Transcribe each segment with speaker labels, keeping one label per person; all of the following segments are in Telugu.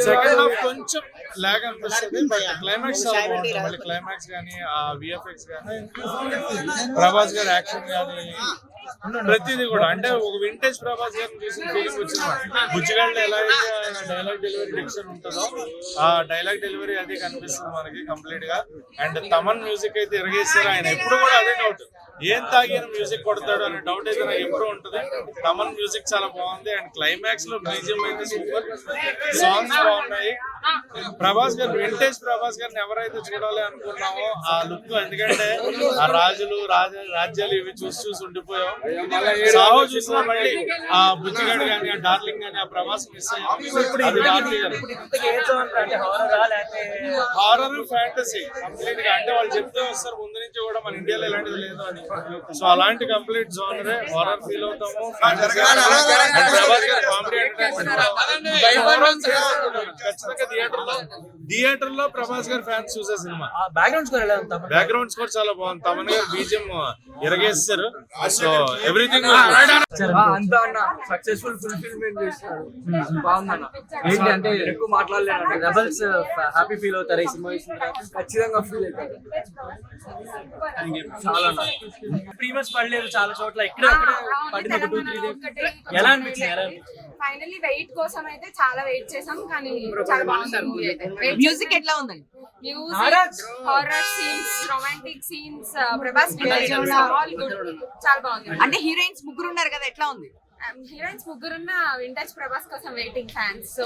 Speaker 1: సెకండ్ హాఫ్ కొంచెం లాగ్ అనిపిస్తుంది, బట్ క్లైమాక్స్ చాలా బాగుంటుంది. మళ్ళీ క్లైమాక్స్ కానీ ఆ విఎఫ్ఎక్స్ కానీ ప్రభాస్ గారి యాక్షన్ కానీ ప్రతిదీ కూడా అంటే ఒక వింటేజ్ ప్రభాస్ గారిని చూసిన ఫీలింగ్ వచ్చింది. బుజ్జిగాళ్ళు ఎలా అయితే డైలాగ్ డెలివరీ డిక్షన్ ఉంటుందో ఆ డైలాగ్ డెలివరీ అది కనిపిస్తుంది మనకి కంప్లీట్ గా. అండ్ తమన్ మ్యూజిక్ అయితే ఇరగేస్తారు. ఆయన ఎప్పుడు కూడా అదే డౌట్, ఏం తాగిన మ్యూజిక్ కొడతాడు అనే డౌట్ అయితే నాకు ఎప్పుడు ఉంటుంది. తమన్ మ్యూజిక్ చాలా బాగుంది. అండ్ క్లైమాక్స్ లో బీజిఎం అయితే సూపర్, సాంగ్స్ బాగున్నాయి. ప్రభాస్ గారు వింటేజ్ ప్రభాస్ గారిని ఎవరైతే చూడాలి అనుకున్నామో ఆ లుక్, ఎందుకంటే ఆ రాజులు రాజ్యాలు ఇవి చూసి ఉండిపోయాం. సాహో చూసినా మళ్ళీ ఆ బుజ్జిగాడు కానీ ఆ డార్లింగ్ కానీ ఆ ప్రభాస్ మిస్ అయ్యాం. హారర్ ఫ్యాంటసీ కంప్లీట్ గా, అంటే వాళ్ళు చెప్తే వస్తారు ముందు నుంచి కూడా మన ఇండియాలో ఎలాంటిది లేదు అని. సో అలాంటి కంప్లీట్ జోనరే హారర్ ఫీల్ అవుతాము. ప్రభాస్ గారు కామెడీ ఎంటర్టైన్మెంట్ ఖచ్చితంగా థియేటర్ లో ప్రభాస్ గారు ఫ్యాన్స్ చూసే సినిమా. బ్యాక్గ్రౌండ్ స్కోర్ చాలా బాగుంది. తమన్ గారు బీజిఎం ఇరగేస్తారు. సో ఎవ్రీథింగ్
Speaker 2: సక్సెస్ఫుల్ ఫుల్ఫిల్మెంట్ చేస్తారు. బాగుందన్న. ఏంటి అంటే ఎక్కువ మాట్లాడలేదు, రెబల్స్ హ్యాపీ ఫీల్ అవుతారు ఈ సినిమా ఖచ్చితంగా ఫీల్ అవుతారు. చాలా ప్రీవియస్ పడలేదు చాలా చోట్ల, ఇక్కడ పడింది ఒక 2-3 days. ఎలా అనిపించింది?
Speaker 3: ఫైనల్లీ వెయిట్ కోసం అయితే చాలా వెయిట్ చేసాం, కానీ చాలా బాగుంది మూవీ అయితే.
Speaker 4: మ్యూజిక్ ఎట్లా ఉందండి?
Speaker 3: Music, horror scenes, romantic scenes, Prabhas all good, చాలా బాగుంది.
Speaker 4: అంటే హీరోయిన్స్ ముగ్గురు ఉన్నారు కదా, ఎట్లా ఉంది?
Speaker 3: హీరోయిన్స్ ముగ్గురున్న వింటేజ్ ప్రభాస్ కోసం వెయిటింగ్ ఫ్యాన్స్. సో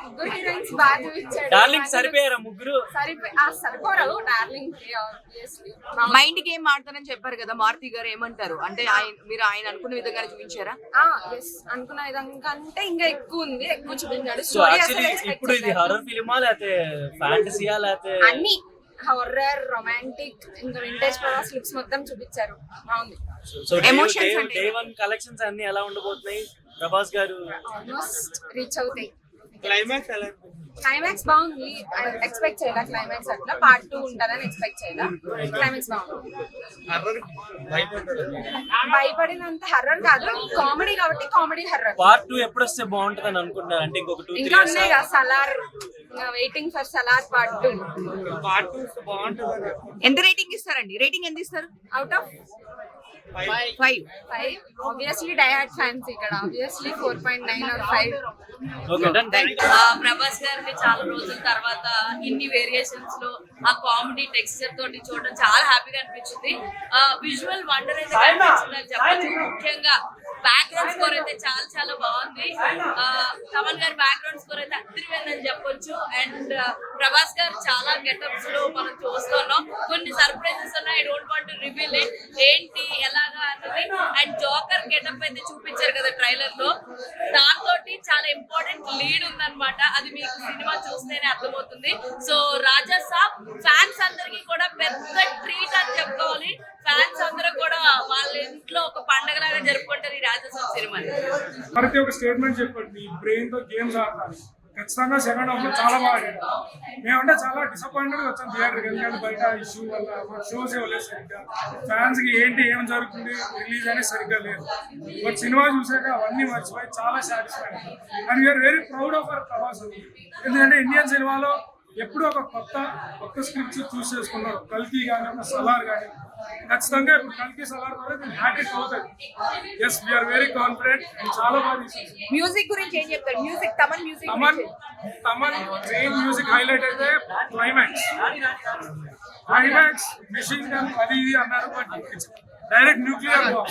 Speaker 3: ముగ్గురు హీరోయిన్స్ బాగా చూపించాడు.
Speaker 2: డార్లింగ్ సరిపోయారా ముగ్గురు?
Speaker 3: సరిపోరు డార్లింగ్.
Speaker 4: మైండ్ గేమ్ ఆడతానని చెప్పారు కదా మారుతి గారు, ఏమంటారు? అంటే మీరు ఆయన అనుకున్న విధంగానే చూపించారా?
Speaker 3: అనుకున్న విధంగా కంటే ఇంకా ఎక్కువ ఉంది, ఎక్కువ చూపించాడు.
Speaker 2: ఇప్పుడు ఇది హారర్ ఫిల్మా లేకపోతే ఫ్యాంటసీయా లేకపోతే
Speaker 3: అన్ని హారర్, రొమాంటిక్, ఇంకా వింటేజ్ ప్రభాస్ లుక్స్ మొత్తం చూపించారు. బాగుంది.
Speaker 4: ఎమోషన్స్
Speaker 2: డే 1 కలెక్షన్స్ అన్ని ఎలా ఉండబోతున్నాయి? ప్రభాస్ గారు
Speaker 3: ఆల్మోస్ట్ రీచ్ అవుతాయి.
Speaker 2: క్లైమాక్స్ ఎలా?
Speaker 3: క్లైమాక్స్ బాగుంది. ఎక్స్పెక్ట్ చేయాల క్లైమాక్స్ అట్లా పార్ట్ 2 ఉంటుందని ఎక్స్పెక్ట్ చేయాల. క్లైమాక్స్ బాగుంది. భయపడినంత హర్రర్ కాదు, కామెడీ కాబట్టి కామెడీ హర్రర్.
Speaker 2: పార్ట్ 2 ఎప్పుడు వస్తే బాగుంటుంది అని అనుకుంటున్నారు? అంటే ఇంకొక 2-3
Speaker 3: ఇంకా ఉన్నాయి కదా, Salaar, waiting for Salaar part 2.
Speaker 2: Part 2 బాగుంటుంది.
Speaker 4: ఎంత రేటింగ్ ఇస్తారండి? రేటింగ్ ఎంత ఇస్తారు?
Speaker 3: Out of
Speaker 4: 5.
Speaker 3: Obviously die hard fans ఇక్కడ, obviously 4.9 or 5.
Speaker 2: Okay done.
Speaker 4: Prabhas గారిని చాలా రోజుల తర్వాత ఇన్ని వేరియేషన్స్ లో ఆ కామెడీ టెక్స్చర్ తోటి చూడడం చాలా హ్యాపీగా అనిపించింది. విజువల్ వండర్ అయితే కనిపించింది అని చెప్పచ్చు. ముఖ్యంగా బ్యాక్గ్రౌండ్ స్కోర్ అయితే చాలా చాలా బాగుంది. తమన్ గారి బ్యాక్గ్రౌండ్ స్కోర్ అయితే అదిరిపోయిందని చెప్పొచ్చు. అండ్ ప్రభాస్ గారు చాలా గెటప్స్ లో మనం చూస్తున్నాం. కొన్ని సర్ప్రైజెస్ ఉన్నాయి, I don't want to reveal it, ఏంటి ఎలాగా అన్నది. అండ్ జోకర్ గెటప్ అయితే చూపించారు కదా ట్రైలర్ లో, దాంతో చాలా ఇంపార్టెంట్ లీడ్ ఉందన్నమాట. అది మీకు సినిమా చూస్తేనే అర్థమవుతుంది. సో రాజా సాబ్ ఫ్యాన్స్ అందరికి కూడా పెద్ద ట్రీట్ అని చెప్పుకోవాలి. ఫ్యాన్స్ అందరూ కూడా వాళ్ళ ఇంట్లో ఒక పండగలాగా జరుపుకుంటారు ఈ రాజా సాబ్ సినిమా.
Speaker 5: ప్రతి ఒక్క స్టేట్మెంట్ చెప్పండి, బ్రెయిన్ తో గేమ్స్ ఆడతాను. ఖచ్చితంగా సెకండ్ హాఫ్ లో చాలా బాగా ఆడాడు. మేమంటే చాలా డిసప్పాయింటెడ్ గా వచ్చాం థియేటర్కి, ఎందుకంటే బయట ఇష్యూ వల్ల మాకు షోస్ ఇవ్వలేదు సరిగ్గా. ఫ్యాన్స్ కి ఏంటి ఏం జరుగుతుంది రిలీజ్ అనేది సరిగ్గా లేదు. బట్ సినిమా చూసాక అవన్నీ మర్చిపోయి చాలా satisfied. And we are very proud of our Prabhas. ఎందుకంటే ఇండియన్ సినిమాలో ఎప్పుడు ఒక కొత్త స్క్రిప్ట్స్ చూస్ చేసుకున్నారు. కల్కి కానీ ఒక సలార్ కానీ, ఖచ్చితంగా ఇప్పుడు కల్కి సలార్ ద్వారా మేము హ్యాట్రిక్ అవుతుంది. Yes, we are very confident. చాలా బాగా తీసేసి.
Speaker 4: మ్యూజిక్ గురించి ఏం చెప్తారు? Music, Thaman music,
Speaker 5: Thaman main music highlight అయితే క్లైమాక్స్ మెషిన్ గన్ అది ఇది అన్నారు, బట్ డైరెక్ట్ న్యూక్లియర్ బాంబ్.